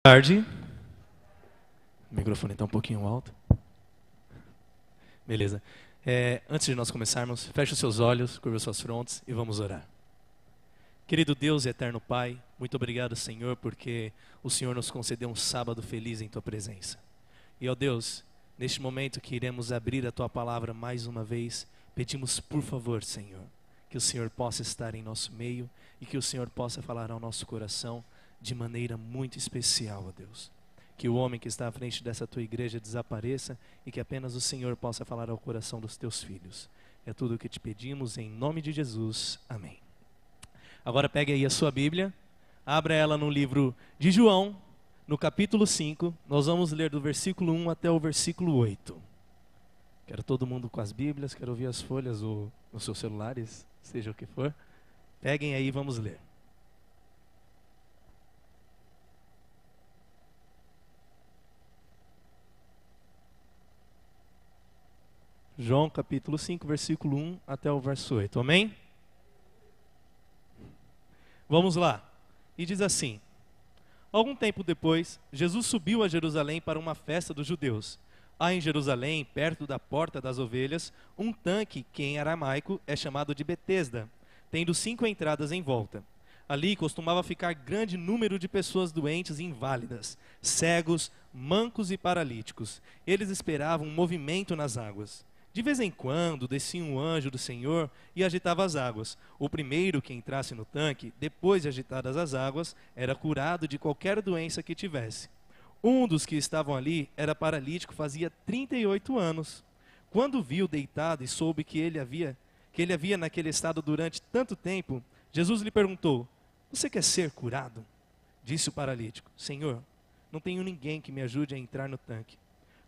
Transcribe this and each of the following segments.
Tarde. O microfone está um pouquinho alto. Beleza. Antes de nós começarmos, feche os seus olhos, curva suas frontes e vamos orar. Querido Deus e eterno Pai, muito obrigado, Senhor, porque o Senhor nos concedeu um sábado feliz em Tua presença. E, ó Deus, neste momento que iremos abrir a Tua palavra mais uma vez, pedimos por favor, Senhor, que o Senhor possa estar em nosso meio e que o Senhor possa falar ao nosso coração de maneira muito especial, ó Deus. Que o homem que está à frente dessa Tua igreja desapareça e que apenas o Senhor possa falar ao coração dos Teus filhos. É tudo o que te pedimos em nome de Jesus. Amém. Agora pegue aí a sua Bíblia, abra ela no livro de João, no capítulo 5. Nós vamos ler do versículo 1 até o versículo 8. Quero todo mundo com as Bíblias, quero ouvir as folhas ou nos seus celulares, seja o que for. Peguem aí e vamos ler. João capítulo 5, versículo 1 até o verso 8. Amém? Vamos lá. E diz assim: Algum tempo depois, Jesus subiu a Jerusalém para uma festa dos judeus. Há em Jerusalém, perto da porta das ovelhas, um tanque que em aramaico é chamado de Betesda, tendo 5 entradas em volta. Ali costumava ficar grande número de pessoas doentes e inválidas, cegos, mancos e paralíticos. Eles esperavam um movimento nas águas. De vez em quando descia um anjo do Senhor e agitava as águas. O primeiro que entrasse no tanque, depois de agitadas as águas, era curado de qualquer doença que tivesse. Um dos que estavam ali era paralítico, fazia 38 anos. Quando viu deitado e soube que ele havia naquele estado durante tanto tempo, Jesus lhe perguntou: Você quer ser curado? Disse o paralítico: Senhor, não tenho ninguém que me ajude a entrar no tanque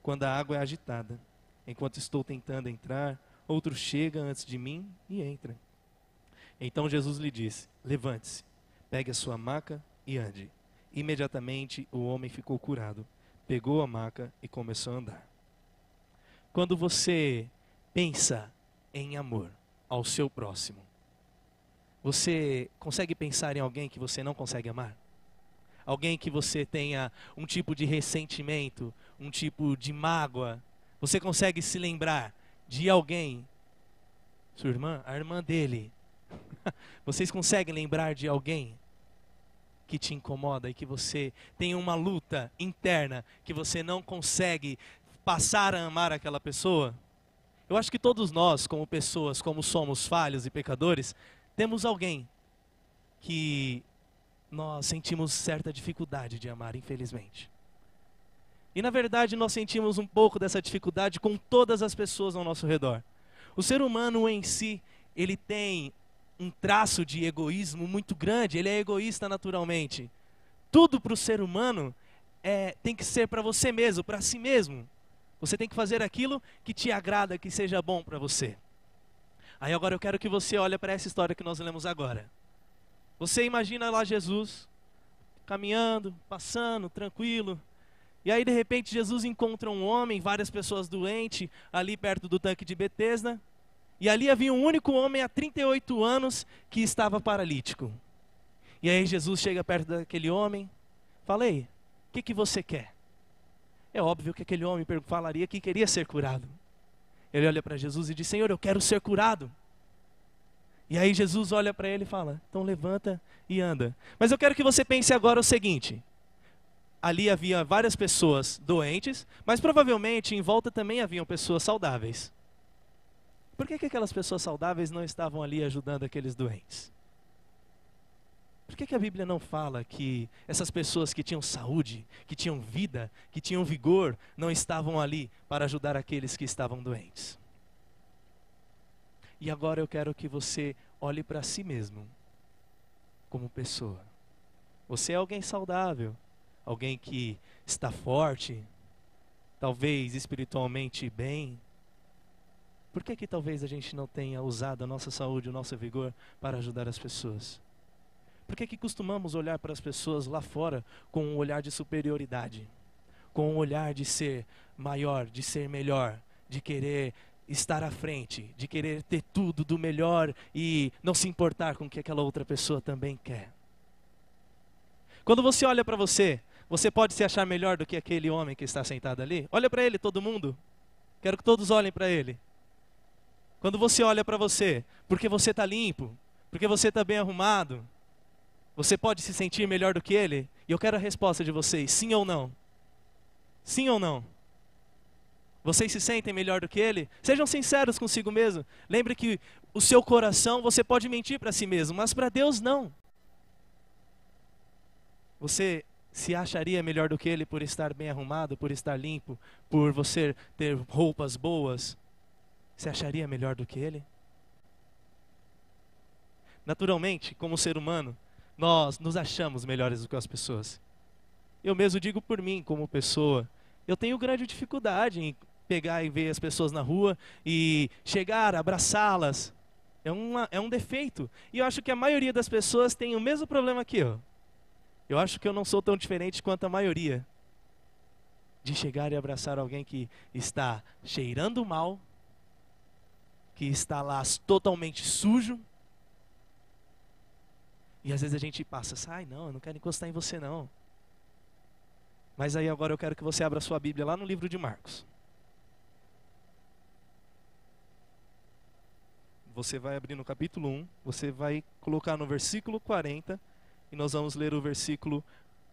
quando a água é agitada. Enquanto estou tentando entrar, outro chega antes de mim e entra. Então Jesus lhe disse: Levante-se, pegue a sua maca e ande. Imediatamente o homem ficou curado, pegou a maca e começou a andar. Quando você pensa em amor ao seu próximo, você consegue pensar em alguém que você não consegue amar? Alguém que você tenha um tipo de ressentimento, um tipo de mágoa? Você consegue se lembrar de alguém, sua irmã, a irmã dele? Vocês conseguem lembrar de alguém que te incomoda e que você tem uma luta interna, que você não consegue passar a amar aquela pessoa? Eu acho que todos nós, como pessoas, como somos falhos e pecadores, temos alguém que nós sentimos certa dificuldade de amar, infelizmente. E na verdade nós sentimos um pouco dessa dificuldade com todas as pessoas ao nosso redor. O ser humano em si, ele tem um traço de egoísmo muito grande, ele é egoísta naturalmente. Tudo para o ser humano tem que ser para você mesmo, para si mesmo. Você tem que fazer aquilo que te agrada, que seja bom para você. Aí agora eu quero que você olhe para essa história que nós lemos agora. Você imagina lá Jesus, caminhando, passando, tranquilo. E aí de repente Jesus encontra um homem, várias pessoas doentes, ali perto do tanque de Betesda. E ali havia um único homem há 38 anos que estava paralítico. E aí Jesus chega perto daquele homem, fala: Ei, o que você quer? É óbvio que aquele homem falaria que queria ser curado. Ele olha para Jesus e diz: Senhor, eu quero ser curado. E aí Jesus olha para ele e fala: Então levanta e anda. Mas eu quero que você pense agora o seguinte: ali havia várias pessoas doentes, mas provavelmente em volta também haviam pessoas saudáveis. Por que aquelas pessoas saudáveis não estavam ali ajudando aqueles doentes? Por que a Bíblia não fala que essas pessoas que tinham saúde, que tinham vida, que tinham vigor, não estavam ali para ajudar aqueles que estavam doentes? E agora eu quero que você olhe para si mesmo, como pessoa. Você é alguém saudável, alguém que está forte, talvez espiritualmente bem. Por que talvez a gente não tenha usado a nossa saúde, o nosso vigor para ajudar as pessoas? Por que costumamos olhar para as pessoas lá fora com um olhar de superioridade? Com um olhar de ser maior, de ser melhor, de querer estar à frente, de querer ter tudo do melhor e não se importar com o que aquela outra pessoa também quer? Quando você olha para você, Você pode se achar melhor do que aquele homem que está sentado ali? Olha para ele, todo mundo. Quero que todos olhem para ele. Quando você olha para você, porque você está limpo, porque você está bem arrumado, você pode se sentir melhor do que ele? E eu quero a resposta de vocês, sim ou não? Sim ou não? Vocês se sentem melhor do que ele? Sejam sinceros consigo mesmo. Lembre que o seu coração, você pode mentir para si mesmo, mas para Deus não. Você se acharia melhor do que ele por estar bem arrumado, por estar limpo, por você ter roupas boas? Você acharia melhor do que ele? Naturalmente, como ser humano, nós nos achamos melhores do que as pessoas. Eu mesmo digo por mim, como pessoa, eu tenho grande dificuldade em pegar e ver as pessoas na rua e chegar, abraçá-las. É um defeito. E eu acho que a maioria das pessoas tem o mesmo problema que eu. Eu acho que eu não sou tão diferente quanto a maioria. De chegar e abraçar alguém que está cheirando mal, que está lá totalmente sujo. E às vezes a gente passa, sai, não, eu não quero encostar em você não. Mas aí agora eu quero que você abra a sua Bíblia lá no livro de Marcos. Você vai abrir no capítulo 1, você vai colocar no versículo 40, e nós vamos ler o versículo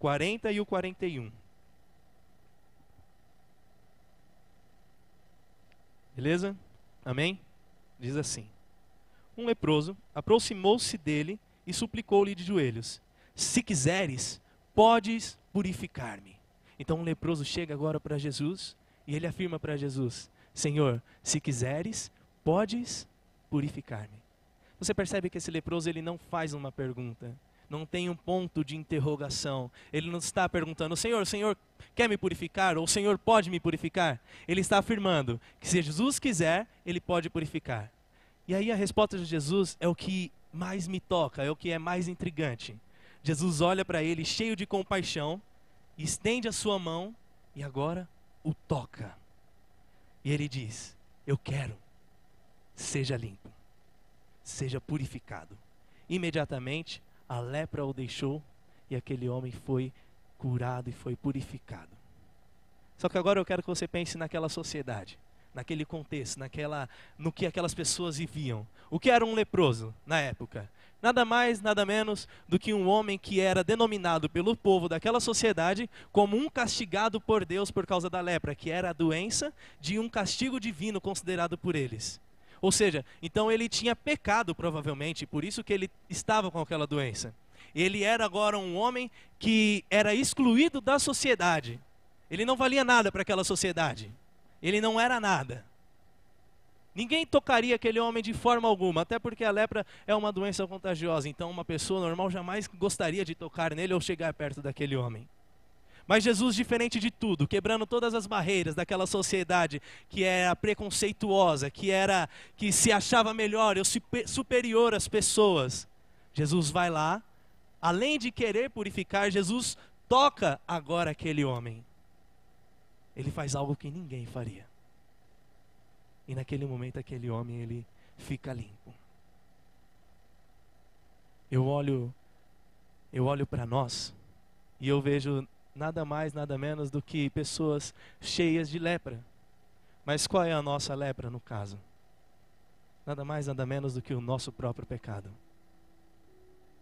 40 e o 41. Beleza? Amém? Diz assim: um leproso aproximou-se dele e suplicou-lhe de joelhos: se quiseres, podes purificar-me. Então um leproso chega agora para Jesus e ele afirma para Jesus: Senhor, se quiseres, podes purificar-me. Você percebe que esse leproso ele não faz uma pergunta, não tem um ponto de interrogação. Ele não está perguntando: Senhor, o Senhor quer me purificar? Ou o Senhor pode me purificar? Ele está afirmando que se Jesus quiser, Ele pode purificar. E aí a resposta de Jesus é o que mais me toca, é o que é mais intrigante. Jesus olha para ele cheio de compaixão, estende a sua mão e agora o toca. E ele diz: eu quero, seja limpo, seja purificado. Imediatamente a lepra o deixou e aquele homem foi curado e foi purificado. Só que agora eu quero que você pense naquela sociedade, naquele contexto, no que aquelas pessoas viviam. O que era um leproso na época? Nada mais, nada menos do que um homem que era denominado pelo povo daquela sociedade como um castigado por Deus por causa da lepra, que era a doença de um castigo divino considerado por eles. Ou seja, então ele tinha pecado provavelmente, por isso que ele estava com aquela doença. Ele era agora um homem que era excluído da sociedade. Ele não valia nada para aquela sociedade. Ele não era nada. Ninguém tocaria aquele homem de forma alguma, até porque a lepra é uma doença contagiosa. Então uma pessoa normal jamais gostaria de tocar nele ou chegar perto daquele homem. Mas Jesus, diferente de tudo, quebrando todas as barreiras daquela sociedade que era preconceituosa, que se achava melhor ou superior às pessoas, Jesus vai lá, além de querer purificar, Jesus toca agora aquele homem. Ele faz algo que ninguém faria. E naquele momento aquele homem, ele fica limpo. Eu olho para nós e eu vejo nada mais, nada menos do que pessoas cheias de lepra. Mas qual é a nossa lepra no caso? Nada mais, nada menos do que o nosso próprio pecado.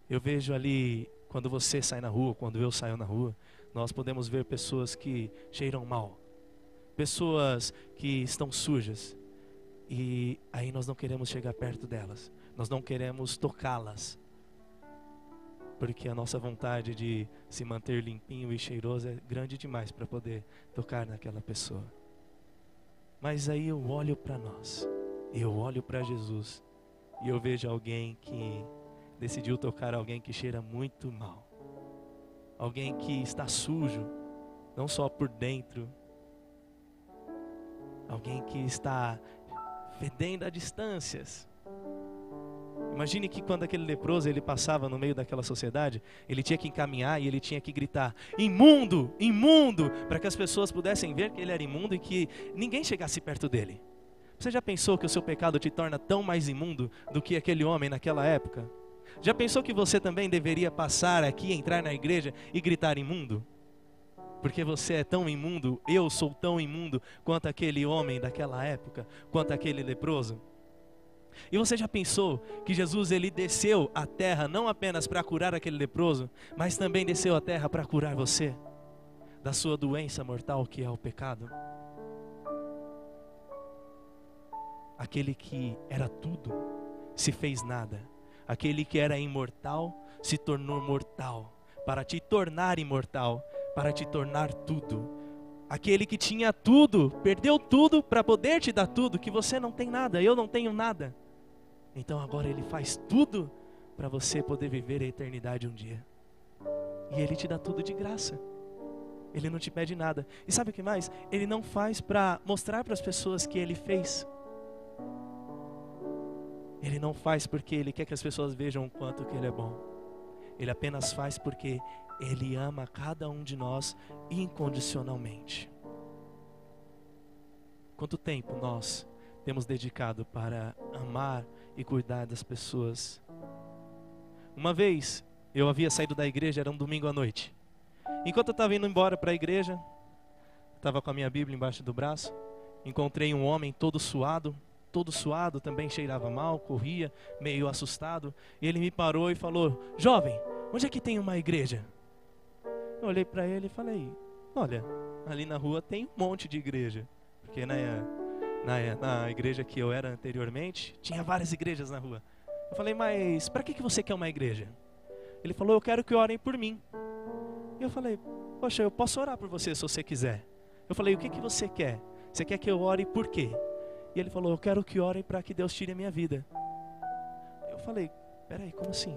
Eu vejo ali, quando você sai na rua, quando eu saio na rua, nós podemos ver pessoas que cheiram mal. Pessoas que estão sujas. E aí nós não queremos chegar perto delas. Nós não queremos tocá-las. Porque a nossa vontade de se manter limpinho e cheiroso é grande demais para poder tocar naquela pessoa. Mas aí eu olho para nós, eu olho para Jesus e eu vejo alguém que decidiu tocar alguém que cheira muito mal. Alguém que está sujo, não só por dentro. Alguém que está fedendo a distâncias. Imagine que quando aquele leproso ele passava no meio daquela sociedade, ele tinha que encaminhar e ele tinha que gritar: imundo, imundo, para que as pessoas pudessem ver que ele era imundo e que ninguém chegasse perto dele. Você já pensou que o seu pecado te torna tão mais imundo do que aquele homem naquela época? Já pensou que você também deveria passar aqui, entrar na igreja e gritar imundo? Porque você é tão imundo, eu sou tão imundo quanto aquele homem daquela época, quanto aquele leproso. E você já pensou que Jesus ele desceu à terra não apenas para curar aquele leproso, mas também desceu à terra para curar você da sua doença mortal que é o pecado? Aquele que era tudo se fez nada. Aquele que era imortal se tornou mortal para te tornar imortal, para te tornar tudo. Aquele que tinha tudo, perdeu tudo para poder te dar tudo, que você não tem nada, eu não tenho nada. Então agora Ele faz tudo para você poder viver a eternidade um dia. E Ele te dá tudo de graça. Ele não te pede nada. E sabe o que mais? Ele não faz para mostrar para as pessoas que Ele fez. Ele não faz porque Ele quer que as pessoas vejam o quanto que Ele é bom. Ele apenas faz porque Ele ama cada um de nós incondicionalmente. Quanto tempo nós temos dedicado para amar e cuidar das pessoas? Uma vez, eu havia saído da igreja, era um domingo à noite. Enquanto eu estava indo embora para a igreja, estava com a minha Bíblia embaixo do braço, encontrei um homem todo suado, também cheirava mal, corria, meio assustado. E ele me parou e falou: jovem, onde é que tem uma igreja? Eu olhei para ele e falei: olha, ali na rua tem um monte de igreja. Porque na igreja que eu era anteriormente, tinha várias igrejas na rua. Eu falei: mas para que você quer uma igreja? Ele falou: eu quero que orem por mim. E eu falei: poxa, eu posso orar por você se você quiser. Eu falei: o que você quer? Você quer que eu ore por quê? E ele falou: eu quero que orem para que Deus tire a minha vida. Eu falei: peraí, como assim?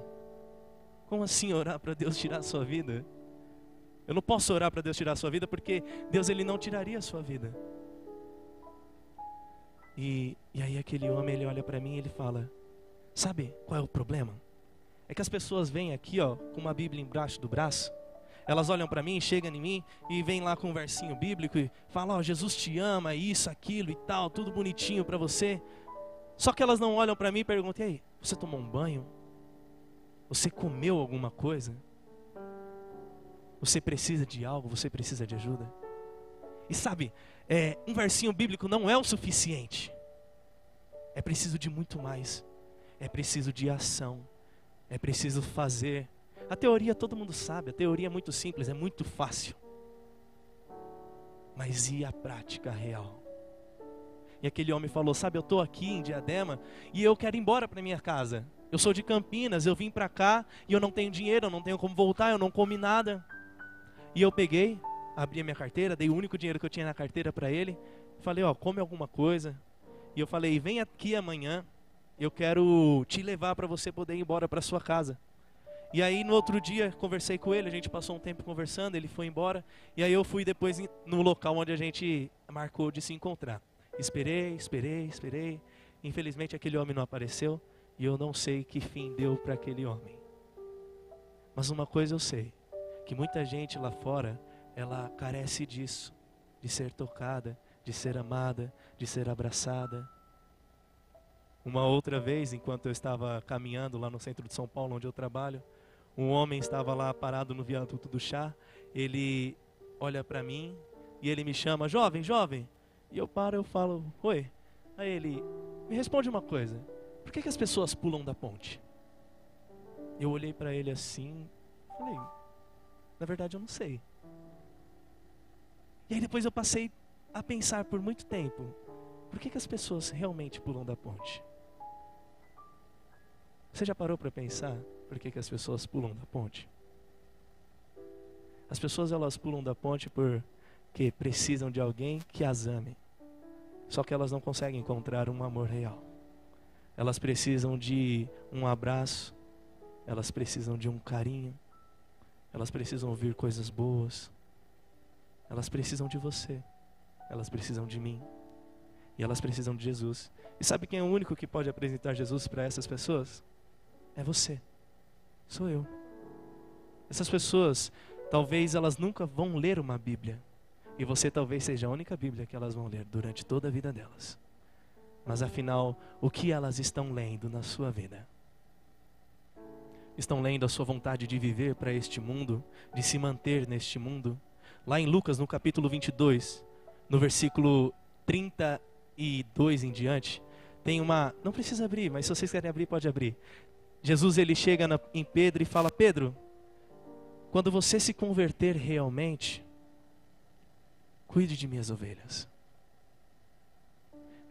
Como assim orar para Deus tirar a sua vida? Eu não posso orar para Deus tirar a sua vida, porque Deus ele não tiraria a sua vida. E aí aquele homem ele olha para mim e ele fala: sabe qual é o problema? É que as pessoas vêm aqui com uma Bíblia embaixo do braço. Elas olham para mim, chegam em mim e vêm lá com um versinho bíblico e falam: Jesus te ama, isso, aquilo e tal, tudo bonitinho para você. Só que elas não olham para mim e perguntam: e aí, você tomou um banho? Você comeu alguma coisa? Você precisa de algo? Você precisa de ajuda? E sabe, um versinho bíblico não é o suficiente. É preciso de muito mais. É preciso de ação. É preciso fazer. A teoria todo mundo sabe, a teoria é muito simples, é muito fácil. Mas e a prática real? E aquele homem falou: sabe, eu estou aqui em Diadema e eu quero ir embora para minha casa. Eu sou de Campinas, eu vim para cá e eu não tenho dinheiro, eu não tenho como voltar, eu não comi nada. E eu peguei, abri a minha carteira, dei o único dinheiro que eu tinha na carteira para ele. Falei: come alguma coisa. E eu falei: vem aqui amanhã, eu quero te levar para você poder ir embora para sua casa. E aí no outro dia conversei com ele, a gente passou um tempo conversando, ele foi embora. E aí eu fui depois no local onde a gente marcou de se encontrar. Esperei. Infelizmente aquele homem não apareceu e eu não sei que fim deu para aquele homem. Mas uma coisa eu sei, que muita gente lá fora, ela carece disso, de ser tocada, de ser amada, de ser abraçada. Uma outra vez, enquanto eu estava caminhando lá no centro de São Paulo, onde eu trabalho, um homem estava lá parado no viaduto do chá. Ele olha para mim e ele me chama: jovem. E eu paro, eu falo: oi. Aí ele me responde uma coisa: por que as pessoas pulam da ponte? Eu olhei para ele assim, falei: na verdade eu não sei. E aí depois eu passei a pensar por muito tempo: por que as pessoas realmente pulam da ponte? Você já parou para pensar por que as pessoas pulam da ponte? As pessoas elas pulam da ponte porque precisam de alguém que as ame. Só que elas não conseguem encontrar um amor real. Elas precisam de um abraço, elas precisam de um carinho, elas precisam ouvir coisas boas, elas precisam de você, elas precisam de mim e elas precisam de Jesus. E sabe quem é o único que pode apresentar Jesus para essas pessoas? É você, sou eu. Essas pessoas, talvez elas nunca vão ler uma Bíblia, e você talvez seja a única Bíblia que elas vão ler durante toda a vida delas. Mas afinal, o que elas estão lendo na sua vida? Estão lendo a sua vontade de viver para este mundo, de se manter neste mundo? Lá em Lucas, no capítulo 22, no versículo 32 em diante, tem uma... Não precisa abrir, mas se vocês querem abrir, pode abrir. Jesus, ele chega em Pedro e fala: Pedro, quando você se converter realmente, cuide de minhas ovelhas.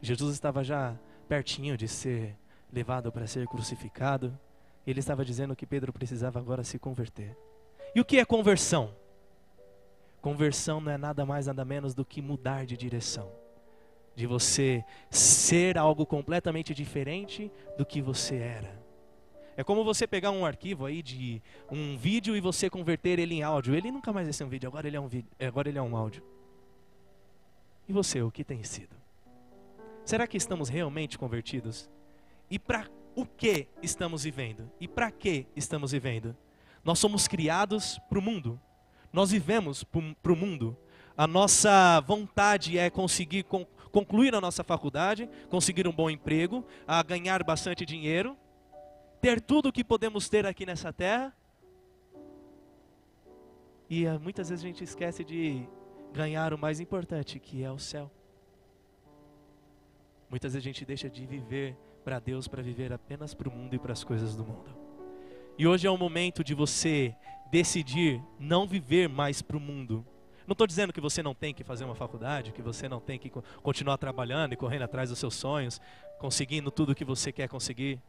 Jesus estava já pertinho de ser levado para ser crucificado. Ele estava dizendo que Pedro precisava agora se converter. E o que é conversão? Conversão não é nada mais, nada menos do que mudar de direção. De você ser algo completamente diferente do que você era. É como você pegar um arquivo aí de um vídeo e você converter ele em áudio. Ele nunca mais vai ser um vídeo, agora ele é um vídeo, agora ele é um áudio. E você, o que tem sido? Será que estamos realmente convertidos? E para o que estamos vivendo? E para que estamos vivendo? Nós somos criados para o mundo. Nós vivemos para o mundo. A nossa vontade é conseguir concluir a nossa faculdade, conseguir um bom emprego, a ganhar bastante dinheiro, ter tudo o que podemos ter aqui nessa terra. E muitas vezes a gente esquece de ganhar o mais importante, que é o céu. Muitas vezes a gente deixa de viver para Deus, para viver apenas para o mundo e para as coisas do mundo. E hoje é o momento de você decidir não viver mais para o mundo. Não estou dizendo que você não tem que fazer uma faculdade, que você não tem que continuar trabalhando e correndo atrás dos seus sonhos, conseguindo tudo o que você quer conseguir.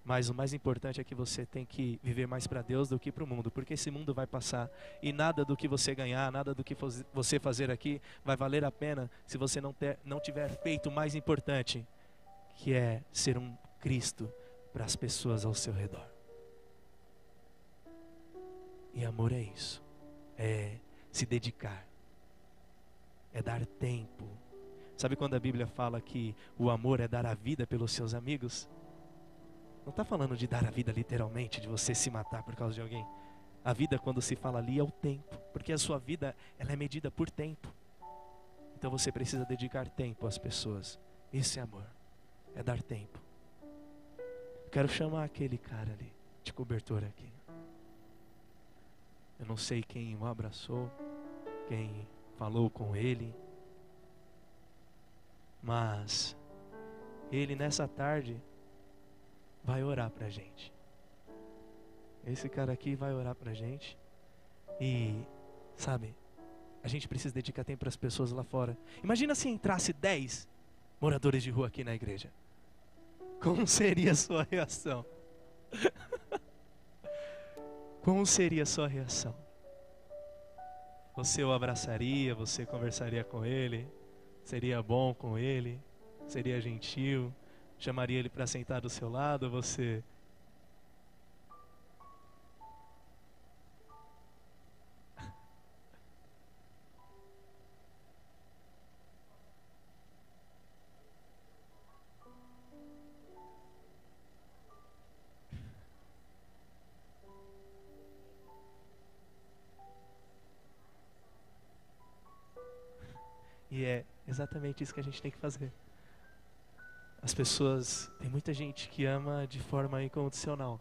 Mas o mais importante é que você tem que viver mais para Deus do que para o mundo, porque esse mundo vai passar e nada do que você ganhar, nada do que você fazer aqui vai valer a pena se você não tiver feito o mais importante, que é ser um Cristo para as pessoas ao seu redor. E amor é isso, é se dedicar, é dar tempo. Sabe quando a Bíblia fala que o amor é dar a vida pelos seus amigos? Não está falando de dar a vida literalmente, de você se matar por causa de alguém. A vida, quando se fala ali, é o tempo. Porque a sua vida, ela é medida por tempo. Então você precisa dedicar tempo às pessoas. Isso é amor. É dar tempo. Quero chamar aquele cara ali, de cobertor aqui. Eu não sei quem o abraçou, quem falou com ele. Mas ele nessa tarde vai orar pra gente. Esse cara aqui vai orar pra gente. E, sabe, a gente precisa dedicar tempo para as pessoas lá fora. Imagina se entrasse 10 moradores de rua aqui na igreja. Como seria a sua reação? Como seria a sua reação? Você o abraçaria, você conversaria com ele, seria bom com ele, seria gentil, chamaria ele para sentar do seu lado, você... E é exatamente isso que a gente tem que fazer. As pessoas, tem muita gente que ama de forma incondicional.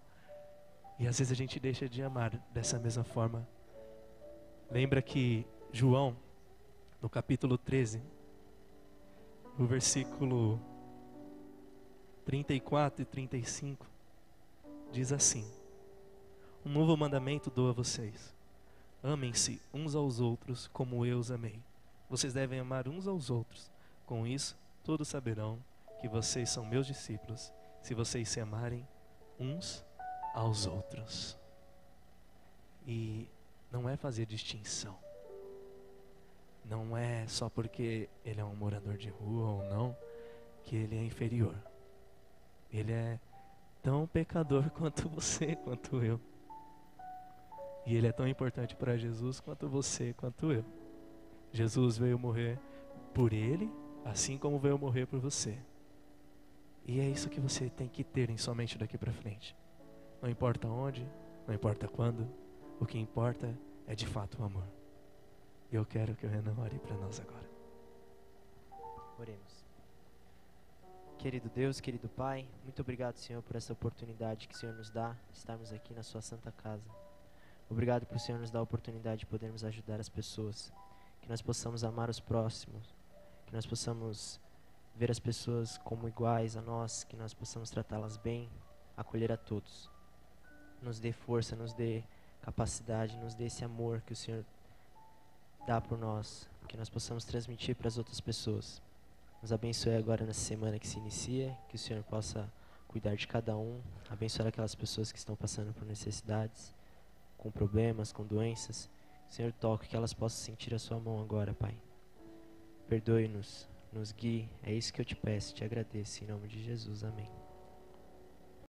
E às vezes a gente deixa de amar dessa mesma forma. Lembra que João, no capítulo 13, no versículo 34 e 35, diz assim: um novo mandamento dou a vocês. Amem-se uns aos outros como eu os amei. Vocês devem amar uns aos outros. Com isso, todos saberão que vocês são meus discípulos, se vocês se amarem uns aos outros. E não é fazer distinção. Não é só porque ele é um morador de rua ou não, que ele é inferior. Ele é tão pecador quanto você, quanto eu. E ele é tão importante para Jesus quanto você, quanto eu. Jesus veio morrer por ele, assim como veio morrer por você. E é isso que você tem que ter em sua mente daqui para frente. Não importa onde, não importa quando, o que importa é de fato o amor. E eu quero que o Renan ore para nós agora. Oremos. Querido Deus, querido Pai, muito obrigado, Senhor, por essa oportunidade que o Senhor nos dá, estarmos aqui na sua santa casa. Obrigado por o Senhor nos dar a oportunidade de podermos ajudar as pessoas. Que nós possamos amar os próximos. Que nós possamos ver as pessoas como iguais a nós. Que nós possamos tratá-las bem, acolher a todos. Nos dê força, nos dê capacidade, nos dê esse amor que o Senhor dá por nós. Que nós possamos transmitir para as outras pessoas. Nos abençoe agora nessa semana que se inicia. Que o Senhor possa cuidar de cada um. Abençoar aquelas pessoas que estão passando por necessidades, com problemas, com doenças. Senhor, toque que elas possam sentir a sua mão agora, Pai. Perdoe-nos, nos guie. É isso que eu te peço, te agradeço. Em nome de Jesus, amém.